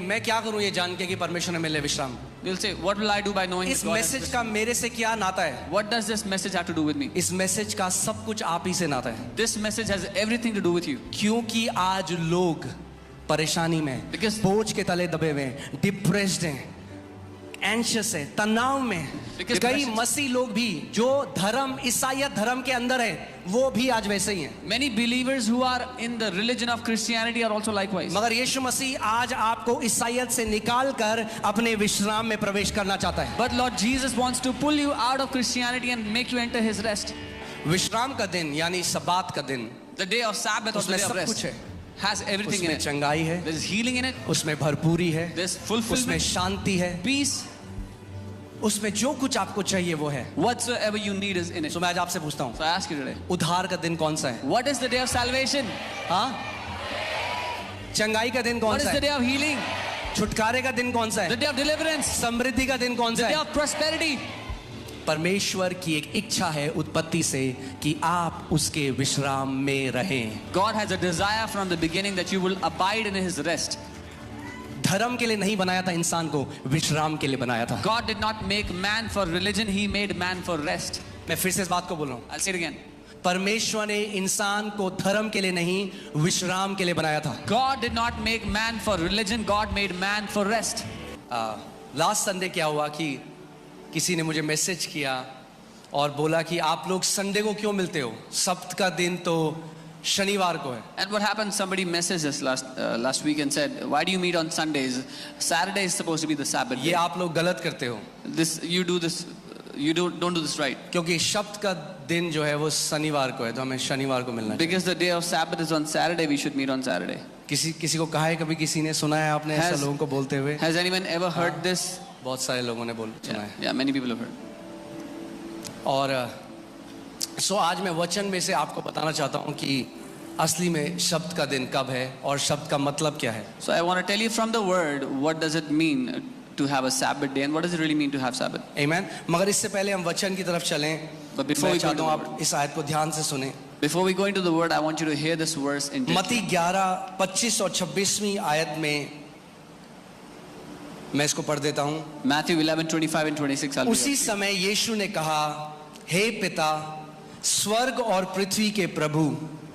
मैं क्या करूं ये जान के कि परमेश्वर ने मेरे लिए विश्राम। They'll say, what will I do by knowing इस that God has मैसेज का मेरे से क्या नाता है? What does this message have to do with me? इस मैसेज का सब कुछ आप ही से नाता है, This message has everything to do with you. क्योंकि आज लोग परेशानी में, Because- बोझ के तले दबे हुए हैं, डिप्रेस्ड हैं, एंशियस है, तनाव में। Because कई message- मसीह लोग भी जो धर्म, ईसाईयत धर्म के अंदर है, वो भी आज वैसे ही हैं। Many believers who are in the religion of Christianity are also likewise. मगर यीशु मसीह आज आपको ईसाईयत से निकाल कर अपने विश्राम में प्रवेश करना चाहता है। But Lord Jesus wants to pull you out of Christianity and make you enter His rest. विश्राम का दिन यानी सब्बात का दिन, The day of Sabbath or the उसमें day of सब कुछ rest है। has everything in उसमें it. चंगाई है, There is healing in it. उसमें भरपूरी है, There's उसमें fulfillment, शांति है, peace. उसमें जो कुछ आपको चाहिए वो है। Whatsoever you need is in it. तो मैं आज आपसे पूछता हूँ, So I ask you today, उद्धार का दिन कौन सा है? what is the day of salvation? हाँ, चंगाई का दिन कौन What is सा the है? day of healing? छुटकारे का दिन कौन सा The है? day of deliverance? समृद्धि का दिन कौन The सा day है? of prosperity? परमेश्वर की एक इच्छा है उत्पत्ति से कि आप उसके विश्राम में रहें। God has a desire from the beginning that you will abide in His rest. धर्म के लिए नहीं बनाया था इंसान को, विश्राम के लिए बनाया था। God did not make man for religion, He made man for rest. मैं फिर से इस बात को बोल रहा हूँ, I'll say it again. परमेश्वर ने इंसान को धर्म के लिए नहीं, विश्राम के लिए बनाया था। God did not make man for religion, God made man for rest. Last Sunday क्या हुआ कि किसी ने मुझे मैसेज किया और बोला कि आप लोग संडे को क्यों मिलते हो, सब्त का दिन तो शनिवार को है। And what happened? Somebody messaged us last week and said, "Why do you meet on Sundays? Saturday is supposed to be the Sabbath ये day. आप लोग गलत करते हो, You don't do this right. क्योंकि सब्त का दिन जो है वो शनिवार को है, तो हमें शनिवार को मिलना चाहिए। Because the day of Sabbath is on Saturday, we should meet on Saturday." किसी को कहा है कभी, किसी ने सुना है आपने ऐसा लोगों को बोलते हुए? Has anyone ever heard this? बहुत सारे लोगों ने सुना है। Yeah, many people have heard. और आज मैं वचन में से आपको बताना चाहता हूँ कि असली में शब्द का दिन कब है और शब्द का मतलब क्या है। So I want to tell you from the word, what does it mean to have a Sabbath day and what does it really mean to have Sabbath? आमीन। मगर इससे पहले हम वचन की तरफ चलें, But before मैं we go चाहता to हूँ the आप इस आयत को ध्यान से सुने। Before we go into the word, I want you to hear this verse in मत्ती 11:25 और 26वीं आयत में मैं इसको पढ़ देता हूँ। Matthew 11:25 and 26. I'll उसी read. समय यीशु ने कहा, हे पिता, स्वर्ग और पृथ्वी के प्रभु,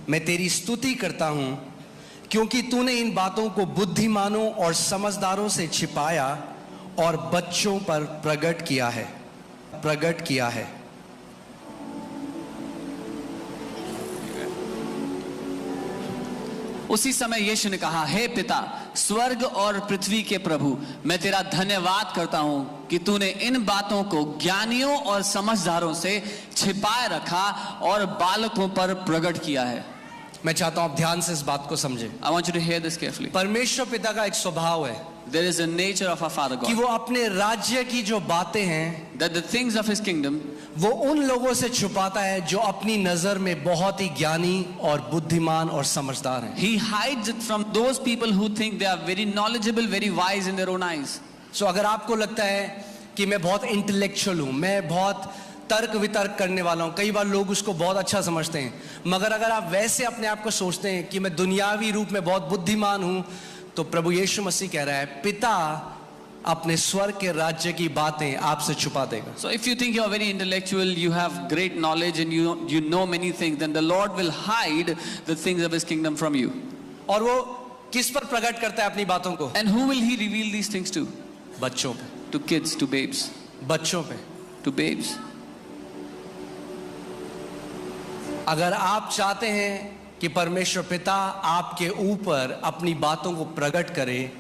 मैं तेरी स्तुति करता हूँ क्योंकि तूने इन बातों को बुद्धिमानों और समझदारों से छिपाया और बच्चों पर प्रकट किया है। उसी समय यीशु ने कहा, हे पिता, स्वर्ग और पृथ्वी के प्रभु, मैं तेरा धन्यवाद करता हूं कि तूने इन बातों को ज्ञानियों और समझदारों से छिपाए रखा और बालकों पर प्रकट किया है। मैं चाहता हूं आप ध्यान से इस बात को समझें। I want you to hear this carefully. परमेश्वर पिता का एक स्वभाव है There is a nature of our Father कि God वो अपने राज्य की जो बातें हैं that the things of His kingdom वो उन लोगों से छुपाता है जो अपनी नजर में बहुत ही ज्ञानी और बुद्धिमान और समझदार हैं। He hides it from those people who think they are very knowledgeable, very wise in their own eyes. सो अगर आपको लगता है कि मैं बहुत इंटेलेक्चुअल हूँ, मैं बहुत तर्क वितर्क करने वाला हूँ, कई बार लोग उसको बहुत अच्छा समझते हैं, मगर अगर आप वैसे अपने आप को सोचते हैं कि मैं दुनियावी रूप में बहुत बुद्धिमान हूँ, तो प्रभु यीशु मसीह कह रहा है, पिता अपने स्वर्ग के राज्य की बातें आपसे छुपा देगा। So if you think you are very intellectual, you have great knowledge and you know many things, then the Lord will hide the things of His kingdom from you. और वो किस पर प्रकट करता है अपनी बातों को? And who will He reveal these things to? बच्चों पे, To kids, to babes, बच्चों पे। to babes. अगर आप चाहते हैं कि परमेश्वर पिता आपके ऊपर अपनी बातों को प्रकट करे,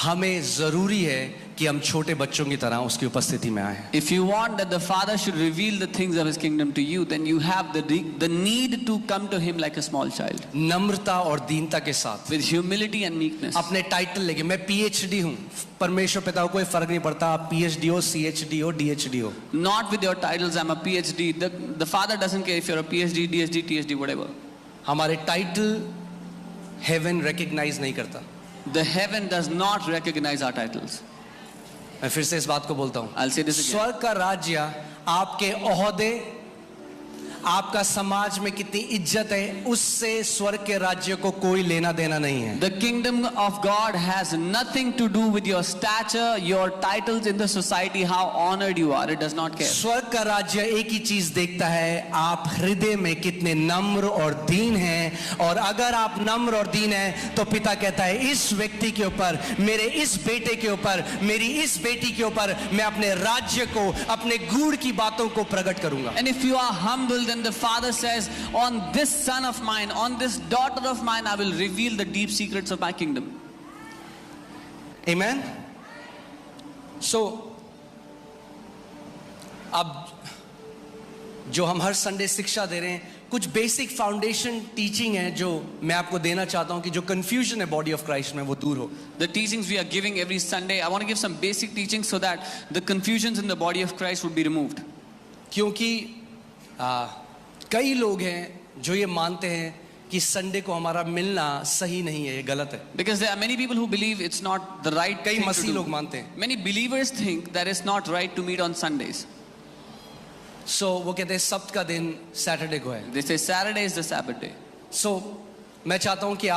हमें जरूरी है कि हम छोटे बच्चों की तरह उसकी उपस्थिति में आए। If you want that the Father should reveal the things of His kingdom to you, then you have the need to come to Him like a small child. नम्रता और दीनता के साथ, With humility and meekness. अपने title लेके, मैं PhD हूँ, परमेश्वर पिता को कोई फर्क नहीं पड़ता आप पीएचडी हो, सीएचडी हो, डीएचडी हो। Not with your titles, I'm a PhD. The Father doesn't care if you're a PhD, DSD, TSD, whatever. हमारे टाइटल हेवन रिकॉग्नाइज नहीं करता। The heaven does not recognize our titles. मैं फिर से इस बात को बोलता हूँ, I'll say this again. स्वर्ग का राज्य आपके ओहदे, आपका समाज में कितनी इज्जत है, उससे स्वर्ग के राज्य को कोई लेना देना नहीं है. The kingdom of God has nothing to do with your stature, your titles in the society, how honored you are. It does not care. स्वर्ग का राज्य एक ही चीज देखता है, आप हृदय में कितने नम्र और दीन हैं. और अगर आप नम्र और दीन हैं तो पिता कहता है इस व्यक्ति के ऊपर, मेरे इस बेटे के ऊपर, मेरी इस बेटी के ऊपर मैं अपने राज्य को, अपने गूढ़ की बातों को प्रकट करूंगा. And if you are humble, then the Father says, on this son of mine, on this daughter of mine, I will reveal the deep secrets of my kingdom. Amen. So अब जो हम हर संडे शिक्षा दे रहे हैं, कुछ basic foundation teaching है जो मैं आपको देना चाहता हूं कि जो कंफ्यूजन है बॉडी ऑफ क्राइस्ट में वो दूर हो. The teachings we are giving every Sunday, I want to give some basic teachings so that the confusions in the body of Christ would be removed. क्योंकि कई लोग हैं जो ये मानते हैं कि संडे को हमारा मिलना सही नहीं है, ये गलत है. Because there are many people who believe it's not the right कई thing to मसीह do. लोग मानते हैं. Many believers think that it's not right to meet on Sundays. सो वो कहते हैं सब्त का दिन सैटरडे को है. They say Saturday is the Sabbath day. सो मैं चाहता हूं कि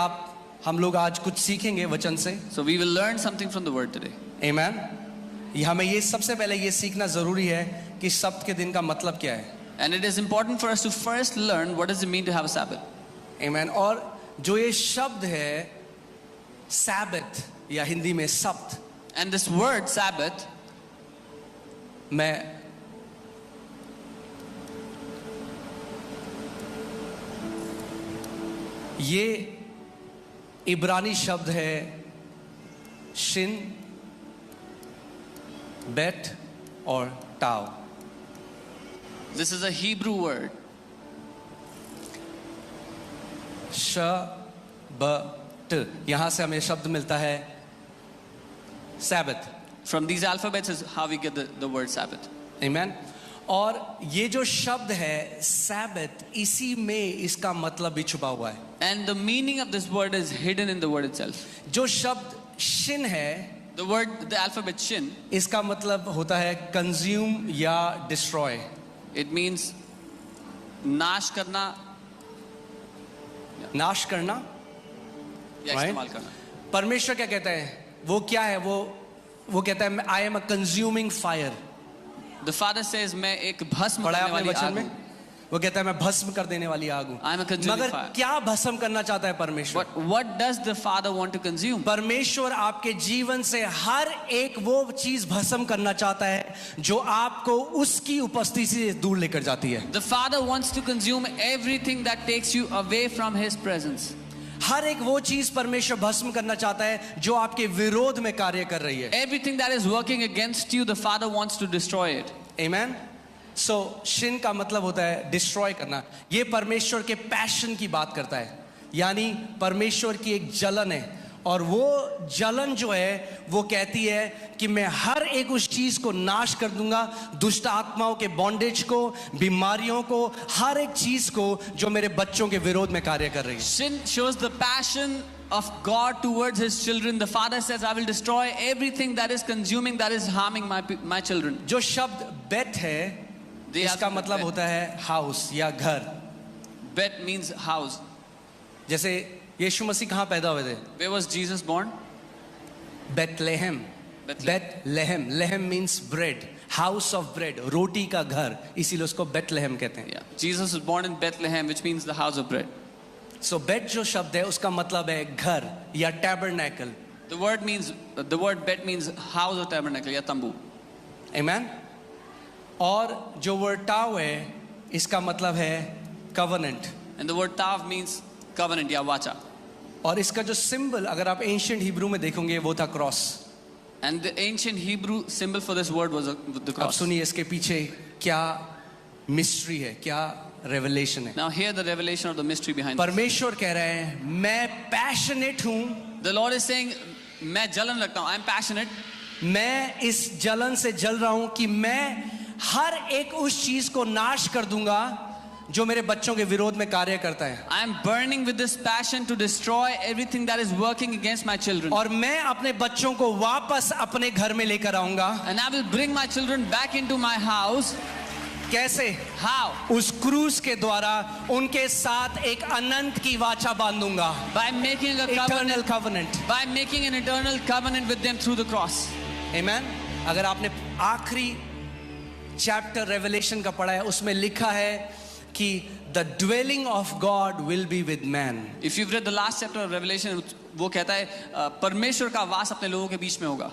हम लोग आज कुछ सीखेंगे वचन से. So we will learn something from the word today. आमेन. हमें ये सबसे पहले ये सीखना जरूरी है कि सब्त के दिन का मतलब क्या है. And it is important for us to first learn what does it mean to have a Sabbath. आमेन. और जो ये शब्द है सैबत या हिंदी में सब्त, And this word Sabbath, मैं ये इब्रानी शब्द है शिन, बेट और टाव. this is a Hebrew word. शबत, यहां से हमें शब्द मिलता है सैबत. From these alphabets is how we get the word Sabbath. आमेन. और ये जो शब्द है सैबत, इसी में इसका मतलब भी छुपा हुआ है. And the meaning of this word is hidden in the word itself. जो शब्द शिन है, The word, the alphabet Shin, इसका मतलब होता है कंज्यूम या डिस्ट्रॉय. it means नाश करना नाश करना. या Right. इस्तेमाल करना. परमेश्वर क्या कहता है, वो क्या है, वो कहता है I am a consuming fire. The Father says मैं एक भस्म पढ़ा है करने आपने वाली वचन आग में, हूँ. वो कहता है मैं भस्म कर देने वाली आग हूं. I am a consuming मगर fire. क्या भस्म करना चाहता है परमेश्वर? What does the Father want to consume? परमेश्वर आपके जीवन से हर एक वो चीज भस्म करना चाहता है जो आपको उसकी उपस्थिति से दूर लेकर जाती है. The Father wants to consume everything that takes you away from His presence. हर एक वो चीज परमेश्वर भस्म करना चाहता है जो आपके विरोध में कार्य कर रही है. Everything that is working against you, the Father wants to destroy it. Amen. So Shin का मतलब होता है डिस्ट्रॉय करना. ये परमेश्वर के पैशन की बात करता है, यानी परमेश्वर की एक जलन है. और वो जलन जो है वो कहती है कि मैं हर एक उस चीज को नाश कर दूंगा, दुष्ट आत्माओं के बॉन्डेज को, बीमारियों को, हर एक चीज को जो मेरे बच्चों के विरोध में कार्य कर रही है. Sin shows the passion of God towards His children. The Father says, I will destroy everything that is consuming, that is harming my children. जो शब्द बेट है, इसका मतलब होता है हाउस या घर. Bet means house. जैसे यीशु मसीह कहाँ पैदा हुए थे? Where was Jesus born? Bethlehem. Bethlehem, lehem means bread, house of bread, रोटी का घर, इसीलिए उसको बेथलेहम कहते हैं. Yeah. Jesus was born in Bethlehem, which means the house of bread. सो बेट जो शब्द है उसका मतलब है घर या tabernacle. The word bet means house or tabernacle या तंबू. आमेन. और जो वर्ड टाव है इसका मतलब है covenant. And the word tav means covenant या वाचा. और इसका जो सिंबल अगर आप एंशिएंट हिब्रू में देखोगे वो था cross. And the ancient Hebrew symbol for this word was the अब cross. सुनिए इसके पीछे क्या मिस्ट्री है, क्या रेवलेशन है. Now hear the revelation of the mystery behind this. परमेश्वर कह रहे हैं मैं पैशनेट हूं. The Lord is saying, मैं जलन रखता हूँ. I am passionate. मैं इस जलन से जल रहा हूं कि मैं हर एक उस चीज को नाश कर दूंगा जो मेरे बच्चों के विरोध में कार्य करता है. I am burning with this passion to destroy everything that is working against my children. और मैं अपने बच्चों को वापस अपने घर में लेकर आऊंगा. And I will bring my children back into my house. कैसे? How? उस क्रूस के द्वारा उनके साथ एक अनंत की वाचा बांधूंगा. By making a Eternal covenant. covenant. By making an eternal covenant with them through the cross. Amen. अगर आपने आखिरी चैप्टर रेवलेशन का पढ़ा है, उसमें लिखा है कि the dwelling of God will be with man. If you've read the last chapter of Revelation, वो कहता है परमेश्वर का वास अपने लोगों के बीच में होगा.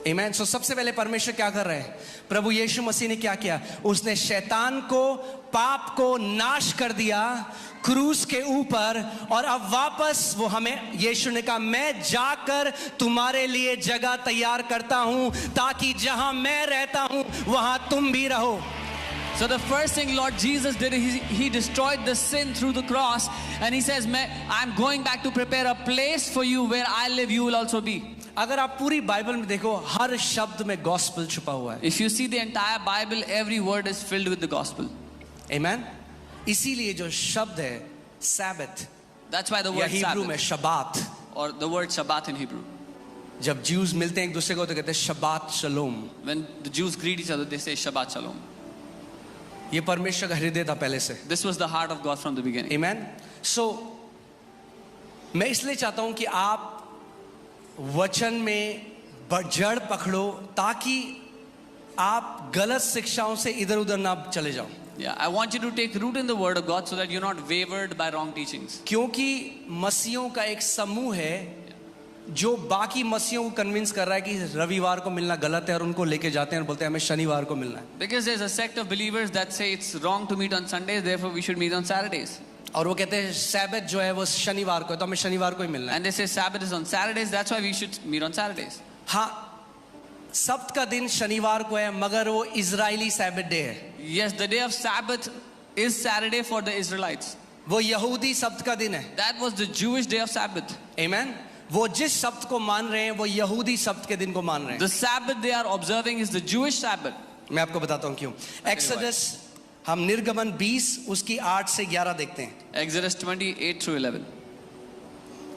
Amen. So सबसे पहले परमेश्वर क्या कर रहे हैं? प्रभु यीशु मसीह ने क्या किया? उसने शैतान को, पाप को नाश कर दिया क्रूस के ऊपर, और अब वापस वो हमें, यीशु ने कहा मैं जाकर तुम्हारे लिए जगह तैयार करता हूं ताकि जहां मैं रहता हूं वहां तुम भी रहो. So the first thing Lord Jesus did, he destroyed the sin through the cross, and he says, I'm going back to prepare a place for you where I live, you will also be. अगर आप पूरी Bible में देखो, हर शब्द में gospel छुपा हुआ है. If you see the entire Bible, every word is filled with the gospel. Amen. इसीलिए जो शब्द है Sabbath, That's why the या word हिब्रू में Sabbath, शबात, or the word Shabbat in Hebrew. जब ज्यूज मिलते हैं एक दूसरे को तो कहते हैं शबात शलोम. When the Jews greet each other, they say Shabbat Shalom. ये परमेश्वर का हृदय था पहले से. This was the heart of God from the beginning. Amen. So मैं इसलिए चाहता हूं कि आप वचन में जड़ पकड़ो ताकि आप गलत शिक्षाओं से इधर उधर ना चले जाओ. Yeah, I want you to take root in the word of God so that you're not wavered by wrong teachings. क्योंकि मसीहों का एक समूह है जो बाकी मसीहों को कन्विंस कर रहा है कि रविवार को मिलना गलत है, और उनको लेके जाते हैं और बोलते हैं हमें शनिवार को मिलना है. Because there's a sect of believers that say it's wrong to meet on Sundays, therefore we should meet on Saturdays. और वो कहते हैं सैबत जो है वो शनिवार को है तो हमें शनिवार को ही मिलना है. And they say Sabbath is on Saturdays, that's why we should meet on Saturdays. हाँ, सब्त का दिन शनिवार को है मगर वो इजरायली सैबत डे है. Yes, the day of Sabbath is Saturday for the Israelites. वो यहूदी सब्त का दिन है. That was the Jewish day of Sabbath. Amen. वो जिस शब्द को मान रहे हैं वो यहूदी शब्द के दिन को मान रहे हैं. The Sabbath they are observing is the Jewish Sabbath. मैं आपको बताता हूँ क्यों. एक्सोडस, हम निर्गमन 20 उसकी 8 से 11 देखते हैं. Exodus 28 through 11.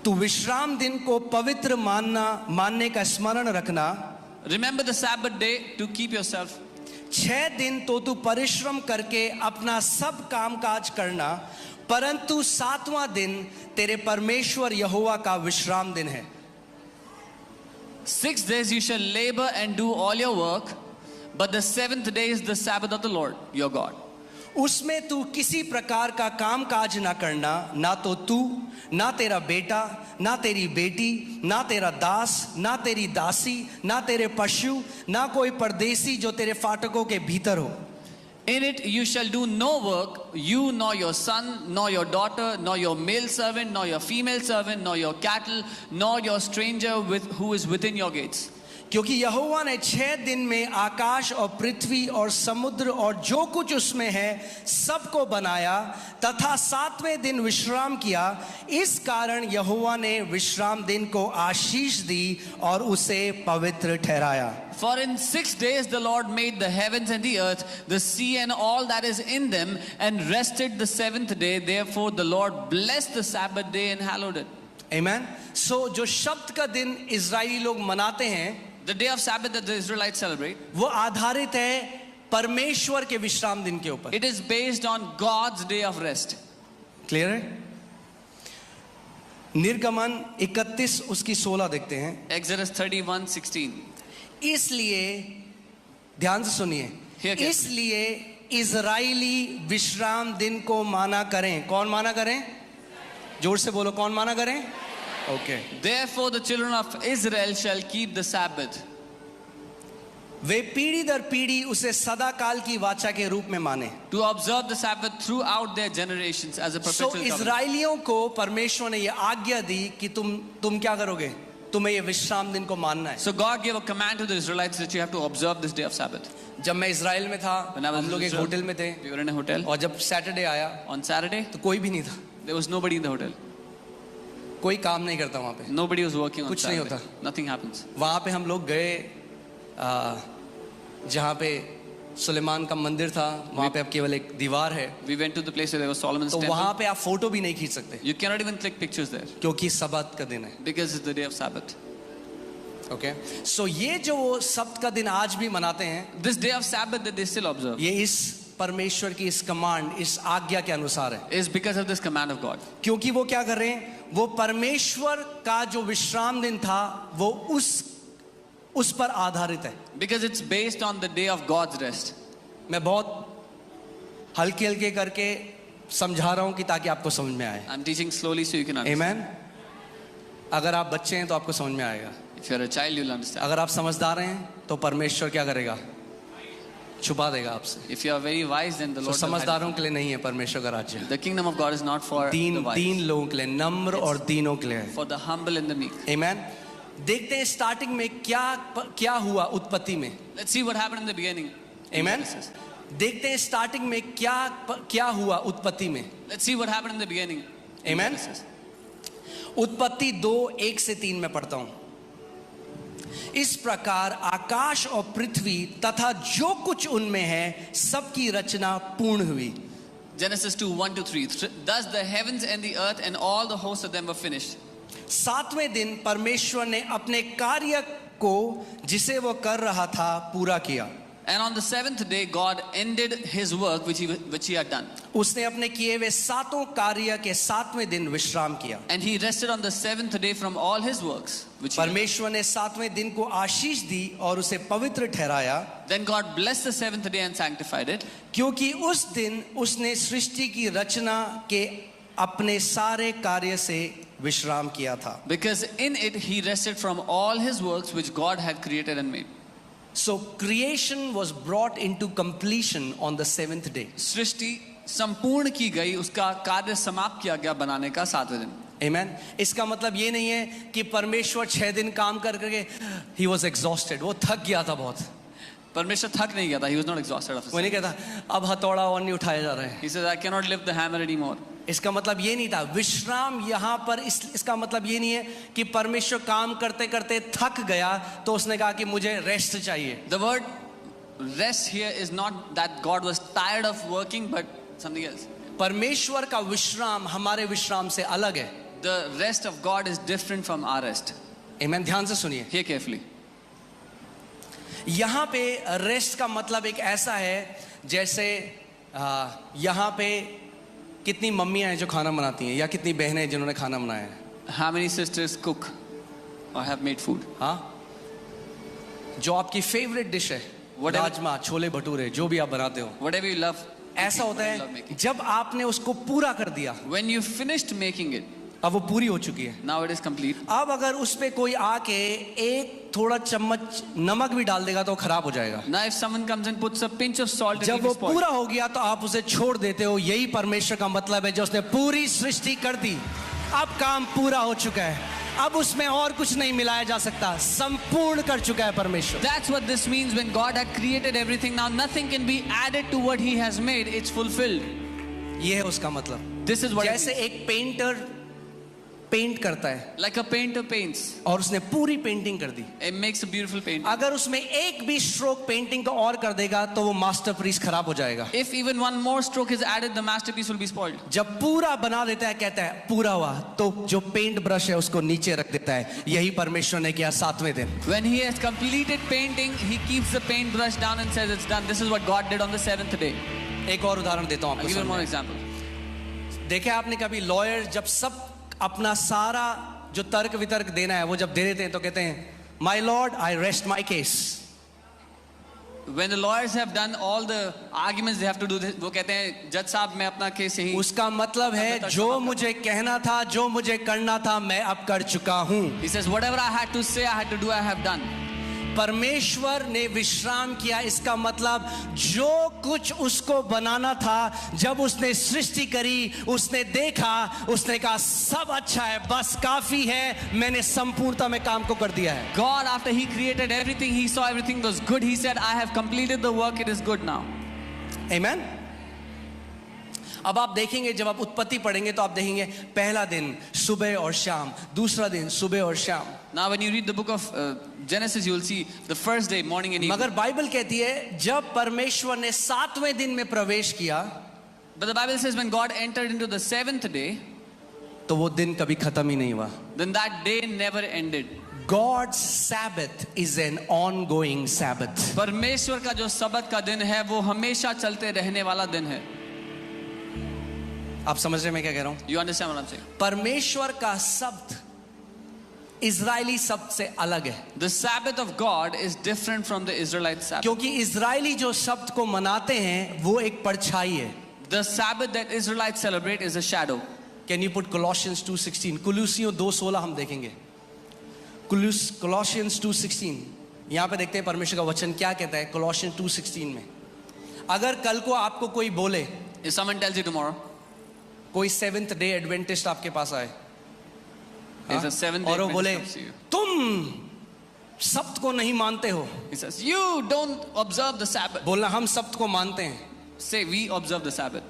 तू विश्राम दिन को पवित्र मानने का स्मरण रखना. Remember the Sabbath day to keep yourself. 6 दिन तो तू परिश्रम करके अपना सब काम काज करना, परंतु 7वां दिन तेरे परमेश्वर यहोवा का विश्राम दिन है. 6 days you shall labor and do all your work, but the 7th day is the Sabbath of the Lord your God. उसमें तू किसी प्रकार का काम काज ना करना, ना तो तू, ना तेरा बेटा, ना तेरी बेटी, ना तेरा दास, ना तेरी दासी, ना तेरे पशु, ना कोई परदेसी जो तेरे फाटकों के भीतर हो. In it you shall do no work, you nor your son, nor your daughter, nor your male servant, nor your female servant, nor your cattle, nor your stranger who is within your gates. क्योंकि यहोवा ने 6 दिन में आकाश और पृथ्वी और समुद्र और जो कुछ उसमें है सबको बनाया, तथा 7वें दिन विश्राम किया. इस कारण यहोवा ने विश्राम दिन को आशीष दी और उसे पवित्र ठहराया. For in 6 days the Lord made the heavens and the earth, the sea and all that is in them, and rested the 7th day. Therefore the Lord blessed the Sabbath day and hallowed it. Amen. So जो शब्द का दिन Israeli लोग मनाते हैं, The day of Sabbath that the Israelites celebrate, वो आधारित है परमेश्वर के विश्राम दिन के ऊपर. it is based on God's day of rest. Clear है? निर्गमन 31 उसकी 16 देखते हैं. Exodus 31:16. इसलिए ध्यान से सुनिए, Here क्या? इसलिए इजरायली विश्राम दिन को माना करें. कौन माना करें? जोर से बोलो, कौन माना करें? Okay. Therefore the children of Israel shall keep the Sabbath. वे पीढ़ी दर पीढ़ी उसे सदा काल की वाचा के रूप में माने. To observe the Sabbath throughout their generations as a perpetual covenant. इजरायलियों को परमेश्वर ने ये आज्ञा दी कि तुम क्या करोगे? तुम्हें ये विश्राम दिन को मानना है. So God gave a command to the Israelites that you have to observe this day of Sabbath. जब मैं इजराइल में था, When I was हम in लोग एक Israel, होटल में थे, we were in a hotel. और जब सैटरडे आया On Saturday, तो कोई भी नहीं था. there was nobody in the hotel. कोई काम नहीं करता वहाँ पे. Nobody was working on कुछ नहीं Saturday. होता. Nothing happens. वहाँ पे हम लोग गए जहाँ पे सुलेमान का मंदिर था. वहाँ पे अब केवल एक दीवार है, We went to the place where there was Solomon's तो temple. वहाँ पे आप फोटो भी नहीं खींच सकते You cannot even click pictures there क्योंकि सब्त का दिन है. because it's the day of Sabbath. Okay. So ये जो सब्त का दिन आज भी मनाते हैं, This day of Sabbath that they still observe, ये इस परमेश्वर की इस कमांड, इस आज्ञा के अनुसार है। is because of this command of God. क्योंकि वो क्या कर रहे हैं, वो परमेश्वर का जो विश्राम दिन था वो उस पर आधारित है। Because it's based on the day of God's rest. मैं बहुत हल्के हल्के करके समझा रहा हूं कि ताकि आपको समझ में आए। I'm teaching slowly so you can understand. आमेन। अगर आप बच्चे हैं तो आपको समझ में आएगा, If you're a child, you'll understand. अगर आप समझदार हैं तो परमेश्वर क्या करेगा, छुपा देगा आपसे। If you are very wise, then the तो Lord will hide. समझदारों के लिए नहीं है परमेश्वर का राज्य, The kingdom of God is not for the Deen wise, लोगों के लिए, नम्र और दीनों के लिए है। for the humble and the meek. आमेन। देखते हैं स्टार्टिंग में क्या हुआ उत्पत्ति में। Let's see what happened in the beginning. Amen. Genesis. देखते हैं स्टार्टिंग में क्या हुआ उत्पत्ति में। Let's see what happened in the beginning. in Amen. Genesis. उत्पत्ति 2:1-3 में पढ़ता हूं। इस प्रकार आकाश और पृथ्वी तथा जो कुछ उनमें है सबकी रचना पूर्ण हुई। Genesis 2:1-3. Thus the heavens and the earth and all the hosts of them were finished. सातवें दिन परमेश्वर ने अपने कार्य को जिसे वो कर रहा था पूरा किया। And on the seventh day God ended his work which he had done. उसने अपने किए हुए सातों कार्य के सातवें दिन विश्राम किया। And he rested on the seventh day from all his works which he had done. परमेश्वर ने सातवें दिन को आशीष दी और उसे पवित्र ठहराया, Then God blessed the seventh day and sanctified it, क्योंकि उस दिन उसने सृष्टि की रचना के अपने सारे कार्य से विश्राम किया था। because in it he rested from all his works which God had created and made. So creation was brought into completion on the seventh day. सृष्टि संपूर्ण की गई, उसका कार्य समाप्त किया गया बनाने का सातवें दिन। Amen. इसका मतलब ये नहीं है कि परमेश्वर 6 दिन काम करके he was exhausted, वो थक गया था बहुत। परमेश्वर थक नहीं गया था, he was not exhausted of वो नहीं कहता अब हथौड़ा और नहीं उठाया जा रहा है। He says I cannot lift the hammer anymore. इसका मतलब ये नहीं था विश्राम यहाँ पर इसका मतलब ये नहीं है कि परमेश्वर काम करते करते थक गया तो उसने कहा कि मुझे रेस्ट चाहिए। The word rest here is not that God was tired of working but something else. परमेश्वर का विश्राम हमारे विश्राम से अलग है। The rest of God is different from our rest. आमेन। ध्यान से सुनिए, Hear carefully. यहाँ पे रेस्ट का मतलब एक ऐसा है जैसे यहाँ पे कितनी मम्मियाँ हैं जो खाना बनाती हैं या कितनी बहनें हैं जिन्होंने खाना बनाया है। How many sisters cook or have made food? हाँ, जो आपकी फेवरेट डिश है, Whatever- राजमा, छोले भटूरे, जो भी आप बनाते हो, Whatever you love. ऐसा होता you love है making. जब आपने उसको पूरा कर दिया, When you finished making it, अब वो पूरी हो चुकी है। now it is complete. अब अगर उस पे कोई आके एक थोड़ा चम्मच नमक भी डाल देगा तो वो खराब हो जाएगा। Now if someone comes and puts a pinch of salt and जब it वो is spoiled. पूरा हो गया तो आप उसे छोड़ देते हो। यही परमेश्वर का मतलब है, जो उसने पूरी सृष्टि कर दी, अब काम पूरा हो चुका है, अब उसमें और कुछ नहीं मिलाया जा सकता, संपूर्ण कर चुका है परमेश्वर। That's what this means when God had created everything. Now nothing can be added to what He has made. It's fulfilled. ये है उसका मतलब। This is what it जैसे means. एक पेंटर पेंट करता है Like a painter paints. और उसने पूरी पेंटिंग कर दी, It makes a beautiful painting. अगर उसमें एक भी स्ट्रोक पेंटिंग का और कर देगा तो वो मास्टरपीस खराब हो जाएगा। If even one more stroke is added, the masterpiece will be spoiled. जब पूरा बना देता है, कहता है पूरा हुआ, तो जो पेंट ब्रश है उसको नीचे रख देता है। यही परमेश्वर ने किया सातवें दिन। When He has completed painting, He keeps the paintbrush down and says it's done. This is what God did on the seventh day. एक और उदाहरण देता हूं I'll आपको give you one more समझने। example. देखे आपने कभी लॉयर जब सब अपना सारा जो तर्क वितर्क देना है वो जब दे देते हैं तो कहते हैं my Lord I rest my case. When the lawyers have done all the arguments they have to do this, वो कहते हैं जज साहब मैं अपना केस यही। उसका मतलब है जो मुझे कहना था, जो मुझे करना था, मैं अब कर चुका हूं। He says whatever I had to say, I had to do, I have done. परमेश्वर ने विश्राम किया, इसका मतलब जो कुछ उसको बनाना था, जब उसने सृष्टि करी, उसने देखा, उसने कहा सब अच्छा है, बस काफी है, मैंने संपूर्णता में काम को कर दिया है। God, after He created everything, He saw everything was good. He said, I have completed the work. It is good now. आमेन। अब आप देखेंगे, जब आप उत्पत्ति पढ़ेंगे तो आप देखेंगे पहला दिन सुबह और शाम, दूसरा दिन सुबह और शाम। Now when you read the book of Genesis, you will see the first day, morning and evening. मगर बाइबल कहती है जब परमेश्वर ने सातवें दिन में प्रवेश किया But the Bible says when God entered into the seventh day, तो वो दिन कभी खत्म ही नहीं हुआ। then that day never ended. God's Sabbath is an ongoing Sabbath. परमेश्वर का जो सबत का दिन है वो हमेशा चलते रहने वाला दिन है. आप समझ रहे हैं मैं क्या कह रहा हूं? You understand what I'm saying? परमेश्वर का शब्द इजरायली शब्द से अलग है, The Sabbath of God is different from the Israelite Sabbath. क्योंकि इजरायली जो शब्द को मनाते हैं वो एक परछाई है. The Sabbath that Israelites celebrate is a shadow. Can you put Colossians 2:16? कुलुसियों 2:16 हम देखेंगे. Colossians 2:16 यहाँ पे देखते हैं परमेश्वर का वचन क्या कहता है. Colossians 2:16 में अगर कल को आपको कोई बोले, If someone tells you tomorrow, कोई सेवेंथ डे एडवेंटिस्ट आपके पास आए there's a seventh day और वो बोले Adventist comes to you. तुम सब्त को नहीं मानते हो, He says, you don't observe the Sabbath. बोलना हम सब्त को मानते हैं, Say, we observe the Sabbath.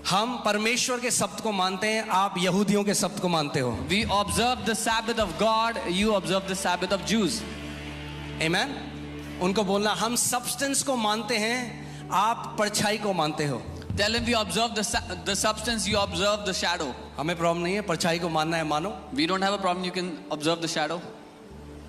हम परमेश्वर के शब्द को मानते हैं, आप यहूदियों के शब्द को मानते हो. We observe the Sabbath of God, you observe the Sabbath of Jews. Amen? उनको बोलना हम सब्सटेंस को मानते हैं, आप परछाई को मानते हो. Tell him we observe the substance, you observe the shadow. हमें प्रॉब्लम नहीं है, परछाई को मानना है मानो. We don't have a problem, you can observe the shadow.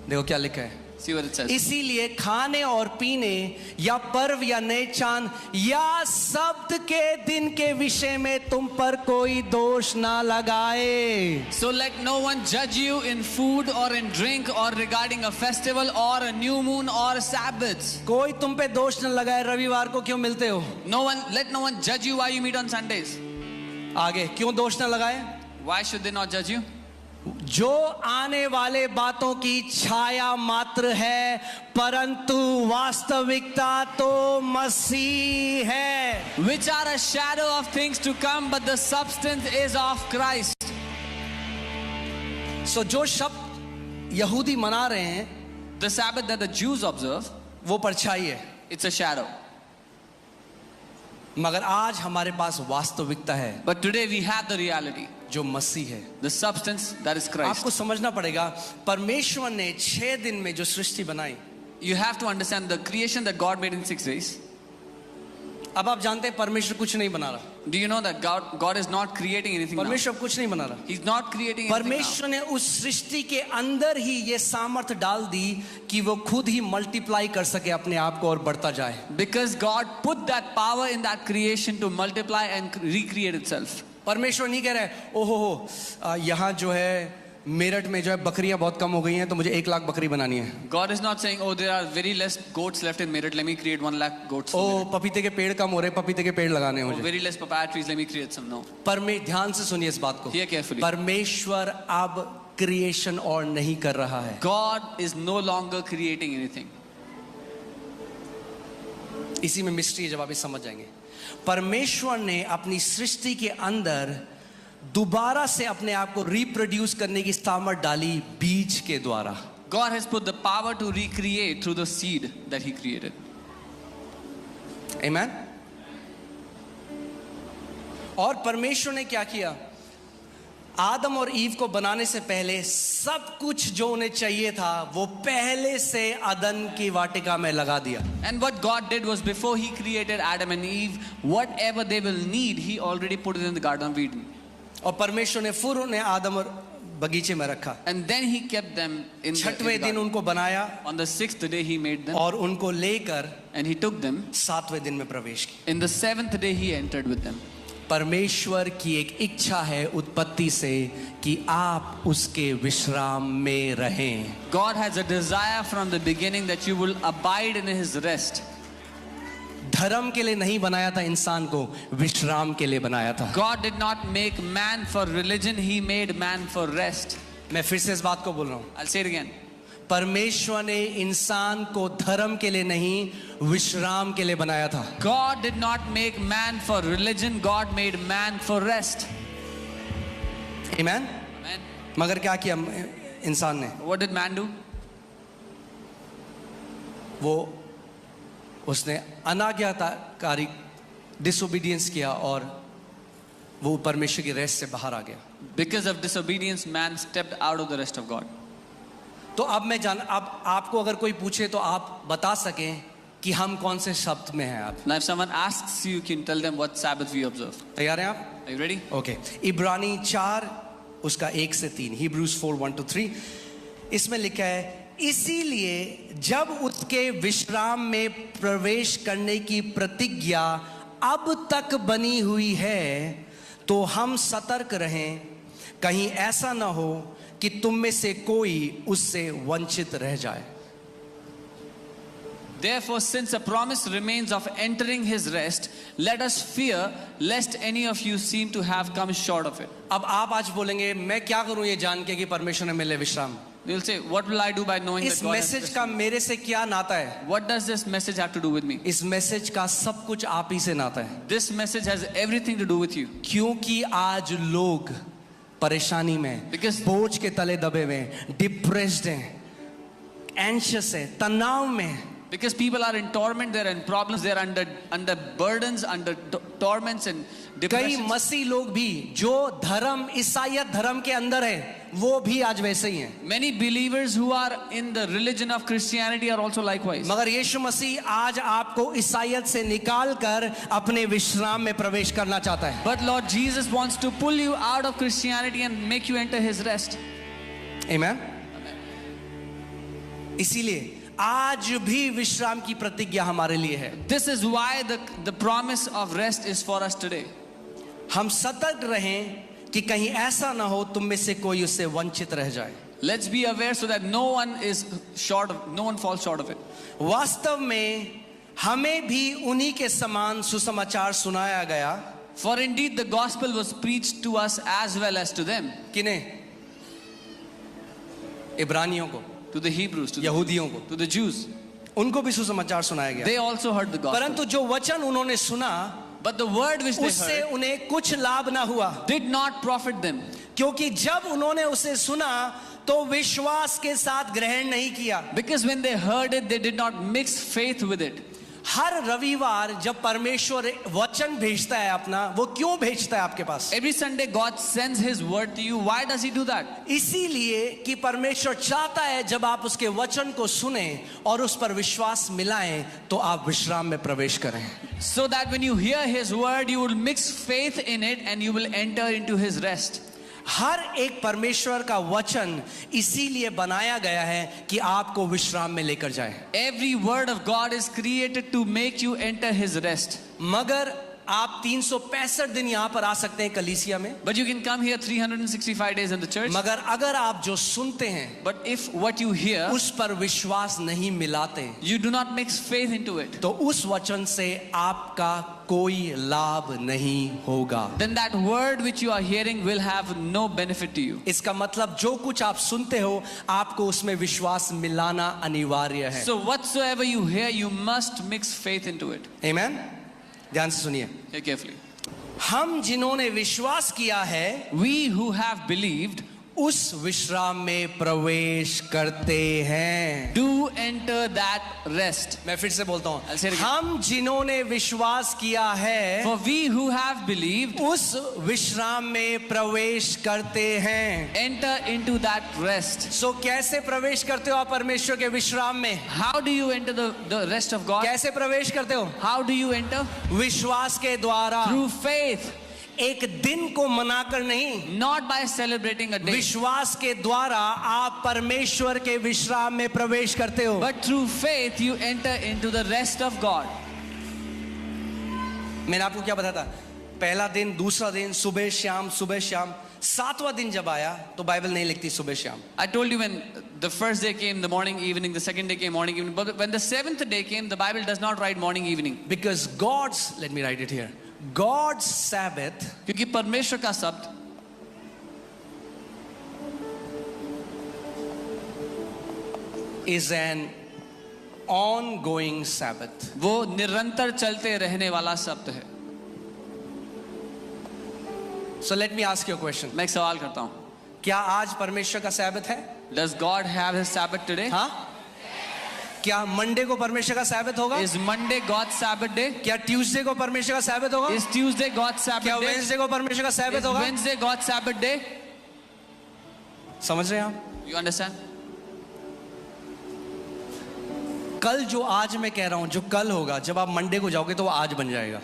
देखो क्या लिखा है. See what it says. इसीलिए खाने और पीने या पर्व या नए चांद या शब्द के दिन के विषय में तुम पर कोई दोष ना लगाए. So let no one judge you in food or in drink or regarding a festival or a new moon or Sabbaths. कोई तुम पे दोष न लगाए, रविवार को क्यों मिलते हो. Let no one judge you why you meet on Sundays. आगे क्यों दोष न लगाए. Why should they not judge you? जो आने वाले बातों की छाया मात्र है, परंतु वास्तविकता तो मसीह है. Which are a shadow of things to come, but the substance is of Christ. So जो शब्द यहूदी मना रहे हैं The Sabbath that the Jews observe, वो परछाई है, it's a shadow. मगर आज हमारे पास वास्तविकता है But today we have the reality, जो मसीह है. the substance that is Christ. आपको समझना पड़ेगा, परमेश्वर ने 6 दिन में जो सृष्टि बनाई, You have to understand the creation that God made in 6 days. अब आप जानते हैं परमेश्वर कुछ नहीं बना रहा. Do you know that God is not creating anything now? परमेश्वर कुछ नहीं बना रहा. He's not creating anything now. परमेश्वर ने उस सृष्टि के अंदर ही ये सामर्थ डाल दी कि वो खुद ही मल्टीप्लाई कर सके अपने आप को और बढ़ता जाए. Because God put that power in that creation to multiply and recreate itself. परमेश्वर नहीं कह रहा है ओहो हो यहाँ जो है मेरठ में जो है बकरियां बहुत कम हो गई हैं तो मुझे 1 लाख बकरी बनानी है. God is not saying, oh, there are very less goats left in Meerut, let me create 1 lakh goats. ओ पपीते के पेड़ कम हो रहे, पपीते के पेड़ लगाने हैं Oh, मुझे. very less papaya trees, let me create some. No. ध्यान से सुनिए इस बात को. Hear carefully. परमेश्वर अब क्रिएशन और नहीं कर रहा है. God is no longer creating anything. इसी में मिस्ट्री है, जब आप इस समझ जाएंगे. परमेश्वर ने अपनी सृष्टि के अंदर दोबारा से अपने आप को रिप्रोड्यूस करने की सामर्थ डाली बीज के द्वारा. God has put the power to recreate through the seed that He created. Amen. और परमेश्वर ने क्या किया, आदम और ईव को बनाने से पहले सब कुछ जो उन्हें चाहिए था वो पहले से अदन की वाटिका में लगा दिया. And what God did was, before He created Adam and Eve, whatever they will need, He already put it in the Garden of Eden. और परमेश्वर ने फिर उन्हें आदम और बगीचे में रखा. And then He kept them in the 6वें दिन garden. उनको बनाया On the 6th day He made them, और उनको लेकर and He took them. 7वें दिन में प्रवेश किया. In the 7th day He entered with them. परमेश्वर की एक इच्छा है उत्पत्ति से कि आप उसके विश्राम में रहें. God has a desire from the beginning that you will abide in His rest. धर्म के लिए नहीं बनाया था इंसान को, विश्राम के लिए बनाया था. God did not make man for religion, He made man for rest. मैं फिर से इस बात को बोल रहा हूं, I'll say it again. परमेश्वर ने इंसान को धर्म के लिए नहीं, विश्राम के लिए बनाया था. God did not make man for religion, God made man for rest. Amen? Amen. मगर क्या किया इंसान ने, What did man do? वो उसने अनाज्ञाकारी डिसोबीडियंस किया और वो परमेश्वर की रेस्ट से बाहर आ गया. Because of disobedience, man stepped out of the rest of God. तो अब आपको अगर कोई पूछे तो आप बता सकें कि हम कौन से शब्द में हैं. आप Now if someone asks you, you can tell them what Sabbath we observe. तैयार हैं आप? Are you ready? ओके. इब्रानी 4 उसका 1 से 3, Hebrews 4:1-3, इसमें लिखा है इसीलिए जब उसके विश्राम में प्रवेश करने की प्रतिज्ञा अब तक बनी हुई है, तो हम सतर्क रहें, कहीं ऐसा ना हो कि तुम में से कोई उससे वंचित रह जाए। Therefore, since a promise remains of entering his rest, let us fear lest any of you seem to have come short of it. अब आप आज बोलेंगे, मैं क्या करूं ये जान के कि परमेश्वर ने मिले विश्राम? You will say, what will I do by knowing इस that God has message rested? का मेरे से क्या नाता है? What does this message have to do with me? इस मैसेज का सब कुछ आप ही से नाता है, This message has everything to do with you. क्योंकि आज लोग परेशानी में, Because- बोझ के तले दबे हुए हैं, डिप्रेस्ड हैं, एंशियस है, तनाव में। Because people are in torment, they're in problems, they're under burdens, under torments and कई depression. मसीह लोग भी जो धर्म ईसाईयत धर्म के अंदर है, वो भी आज वैसे ही हैं। Many believers who are in the religion of Christianity are also likewise. मगर यीशु मसीह आज आपको ईसाईयत से निकाल कर अपने विश्राम में प्रवेश करना चाहता है। But Lord Jesus wants to pull you out of Christianity and make you enter his rest. आमेन। इसीलिए आज भी विश्राम की प्रतिज्ञा हमारे लिए है। This is why the promise of rest is for us today. हम सतर्क रहें कि कहीं ऐसा ना हो तुम में से कोई उससे वंचित रह जाए। Let's be aware so that no one falls short of it. वास्तव में हमें भी उन्हीं के समान सुसमाचार सुनाया गया। For indeed the gospel was preached to us as well as to them, किन्हें? इब्रानियों को, to the Hebrews, to यहूदियों को, the Jews. उनको भी सुसमाचार सुनाया गया। They also heard the gospel. परंतु जो वचन उन्होंने सुना, But the word which they उससे heard उन्हें कुछ लाभ ना हुआ, did not profit them. क्योंकि जब उन्होंने उसे सुना तो विश्वास के साथ ग्रहण नहीं किया। Because when they heard it, they did not mix faith with it. हर रविवार जब परमेश्वर वचन भेजता है अपना, वो क्यों भेजता है आपके पास? Every Sunday God sends his word to you. Why does he do that? इसीलिए कि परमेश्वर चाहता है जब आप उसके वचन को सुने और उस पर विश्वास मिलाएं तो आप विश्राम में प्रवेश करें। So that when you hear his word, you will mix faith in it and you will enter into his rest. हर एक परमेश्वर का वचन इसीलिए बनाया गया है कि आपको विश्राम में लेकर जाए। Every word of God is created to make you enter his rest. मगर आप 365 दिन यहाँ पर आ सकते हैं कलीसिया में, But you can come here 365 days in the church. मगर अगर आप जो सुनते हैं But if what you hear, उस पर विश्वास नहीं मिलाते, you do not mix faith into it, तो उस वचन से आपका कोई लाभ नहीं होगा। then that word which you are hearing will have no benefit to you. इसका मतलब जो कुछ आप सुनते हो आपको उसमें विश्वास मिलाना अनिवार्य है। So whatsoever you hear, you must mix faith into it. आमेन। ध्यान से सुनिए, Hear carefully. हम जिन्होंने विश्वास किया है We who have believed उस विश्राम में प्रवेश करते हैं। do enter that rest. मैं फिर से बोलता I'll say it हूँ, again. हम जिन्होंने विश्वास किया है For we who have believed उस विश्राम में प्रवेश करते हैं। enter into that rest. सो कैसे प्रवेश करते हो आप परमेश्वर के विश्राम में? How do you enter the rest of God? कैसे प्रवेश करते हो? How do you enter? विश्वास के द्वारा, Through faith, एक दिन को मनाकर नहीं, not by celebrating a day, विश्वास के द्वारा आप परमेश्वर के विश्राम में प्रवेश करते हो। but through faith you enter into the rest of God. मैंने आपको क्या बताया था? पहला दिन, दूसरा दिन, सुबह शाम, सुबह शाम। सातवां दिन जब आया तो बाइबल नहीं लिखती सुबह शाम। I told you when the first day came, the morning, evening, the second day came, morning, evening. But when the seventh day came, the Bible does not write morning, evening. Because God's, let me write it here, God's Sabbath क्योंकि परमेश्वर का शब्द is an ongoing Sabbath. वो निरंतर चलते रहने वाला शब्द है. So let me ask you a question. मैं एक सवाल करता हूँ. क्या आज परमेश्वर का सैबत है? Does God have his Sabbath today? हाँ? क्या मंडे को परमेश्वर का सैबत होगा? Is Monday God's Sabbath day? क्या ट्यूसडे को परमेश्वर का सैबत होगा? Is Tuesday God's क्या Sabbath day? वेडनेसडे को परमेश्वर का Is सैबत होगा? Wednesday God's Sabbath day? समझ रहे हैं आप? You understand? कल जो आज मैं कह रहा हूं, जो कल होगा, जब आप मंडे को जाओगे तो वो आज बन जाएगा।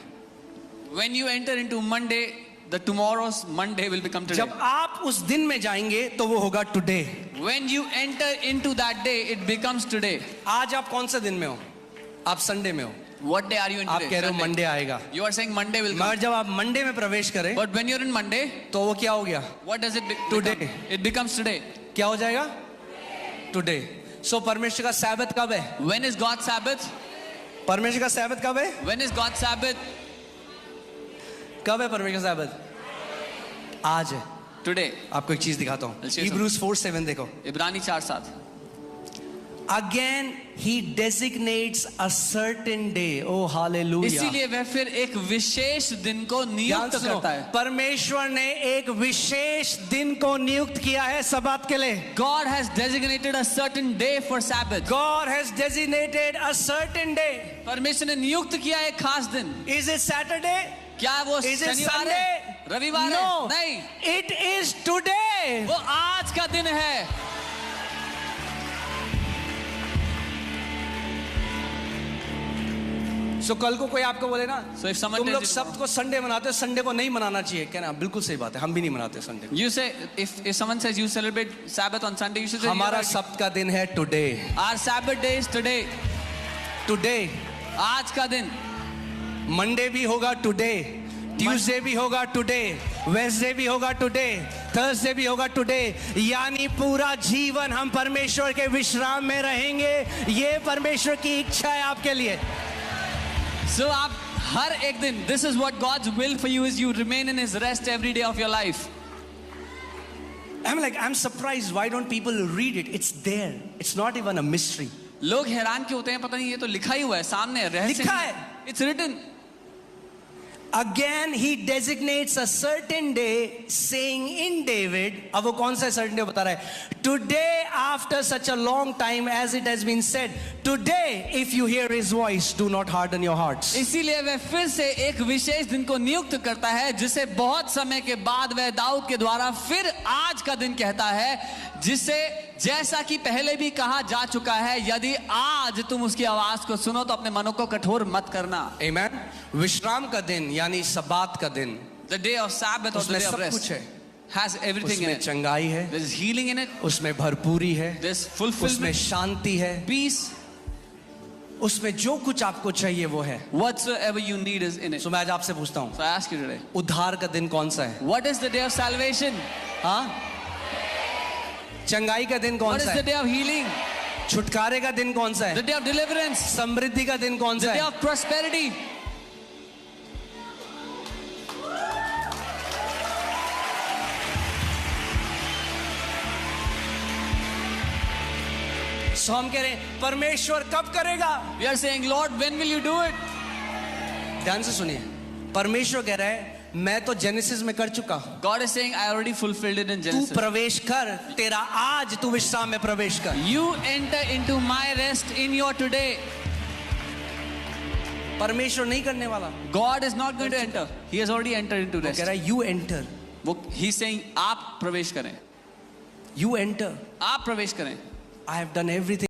When you enter into Monday, the tomorrow's Monday will become today. जब आप उस दिन में जाएंगे तो वो होगा today. When you enter into that day, it becomes today. आज आप कौन से दिन में हो? आप संडे में हो. What day are you in आप today? कह रहे हो Sunday. मंडे आएगा. You are saying Monday will come. मगर जब आप मंडे में प्रवेश करें But when you're in Monday, तो वो क्या हो गया? what does it Today. become? It becomes today. क्या हो जाएगा? टुडे. सो परमेश्वर का सैबत कब है? When is God's Sabbath? परमेश्वर का सैबत कब है? When is God's Sabbath? कब है परमेश्वर का सैबत? आज है. Today. आपको एक चीज दिखाता हूँ. I'll show you Hebrews 4:7 देखो. इब्रानी 4:7. Again he designates a certain day. Oh hallelujah. इसीलिए वह फिर एक विशेष दिन को ध्यान नियुक्त सुनो. करता है. परमेश्वर ने एक विशेष दिन को नियुक्त किया है सब्बात के लिए. God has designated a certain day for Sabbath. God has designated a certain day. परमेश्वर ने नियुक्त किया एक खास दिन. Is it Saturday? क्या वो Is it शनिवार Sunday? है? रविवार है? No. नहीं. It is today. वो आज का दिन है. So कल को कोई आपको बोले ना, So if someone तुम लोग tells you सब को संडे मनाते हो, संडे को नहीं मनाना चाहिए. कहना बिल्कुल सही बात है. हम भी नहीं मनाते Sunday. You say if someone says you celebrate Sabbath on Sunday, you should say हमारा "You're right." सब्त का दिन है today. Our Sabbath day is today. Today. आज का दिन. मंडे भी होगा टुडे. ट्यूसडे भी होगा टुडे. वेडनेसडे भी होगा टुडे. थर्सडे भी होगा टुडे. यानी पूरा जीवन हम परमेश्वर के विश्राम में रहेंगे. ये परमेश्वर की इच्छा है आपके लिए. So आप हर एक दिन, this is what God's will for you is you remain in His rest every day of your life. I'm surprised why don't people read it? It's there. It's not even a mystery. लोग हैरान क्यों होते हैं? पता नहीं, ये तो लिखा ही हुआ है सामने है, रहस्य लिखा नहीं है. है. It's written. Again he designates a certain day, saying in David. अब वो कौन सा certain day बता रहा है? Today after such a long time as it has been said, today if you hear his voice, do not harden your hearts. इसीलिए वह फिर से एक विशेष दिन को नियुक्त करता है, जिसे बहुत समय के बाद वह दाऊद के द्वारा फिर आज का दिन कहता है, जिसे जैसा कि पहले भी कहा जा चुका है, यदि आज तुम उसकी आवाज को सुनो तो अपने मनों को कठोर मत करना. Amen. विश्राम का दिन यानी सब्बात का दिन. The day of Sabbath or the उसमें day of सब rest कुछ है. has everything in उसमें it. चंगाई है. There is healing in it. उसमें भरपूरी है. There's उसमें fulfillment, शांति है. peace. उसमें जो कुछ आपको चाहिए वो है. Whatsoever you need is in it. तो मैं आज आपसे पूछता हूँ, So I ask you today, उद्धार का दिन कौन सा है? what is the day of salvation? हाँ? चंगाई का दिन कौन What is सा the है? day of healing? छुटकारे का दिन कौन सा The है? day of deliverance? समृद्धि का दिन कौन The सा day है? of prosperity? सो हम कह रहे हैं परमेश्वर कब करेगा? We are saying, Lord, when will you do it? ध्यान से सुनिए. परमेश्वर कह रहा है मैं तो जेनेसिस में कर चुका. God is saying, I already fulfilled it in तू Genesis. प्रवेश कर. तेरा आज तू विश्राम में प्रवेश कर. You enter into my rest in your today. परमेश्वर नहीं करने वाला. God is not going to enter. He has already entered into वो कह rest. रहा है यू एंटर. He's saying, आप प्रवेश करें. You enter. आप प्रवेश करें. I have done everything.